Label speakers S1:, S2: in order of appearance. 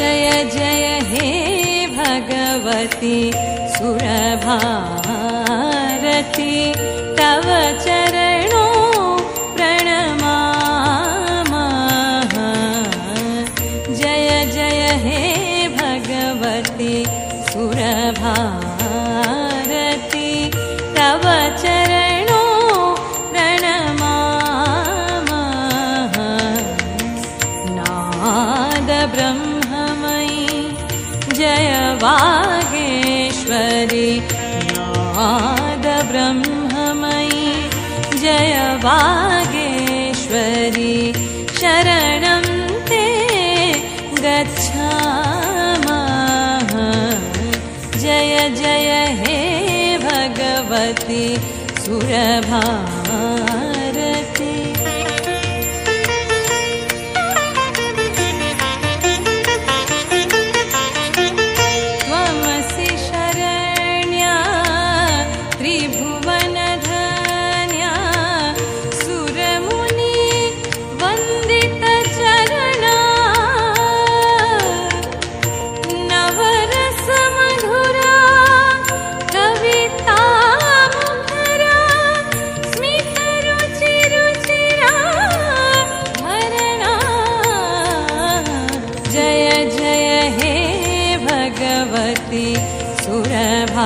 S1: जय जय हे भगवती सुरभारती तव चरणों प्रणमामः। जय जय हे भगवती सुरभारती तव चरणों प्रणमामः। नाद ब्रह्ममयी जय वागेश्वरी, नाद ब्रह्ममयी जय वागेश्वरी, शरणं ते गच्छामः। जय जय हे भगवती सुरभारती। त्वमसि शरण्या त्रिभुवनधन्या, सुरमुनि वन्दितचरणा, नवरसमधुरा कवितामुखरा, स्मितरुचिरुचिरा भरणा। जय जय हे भगवती सुरभारती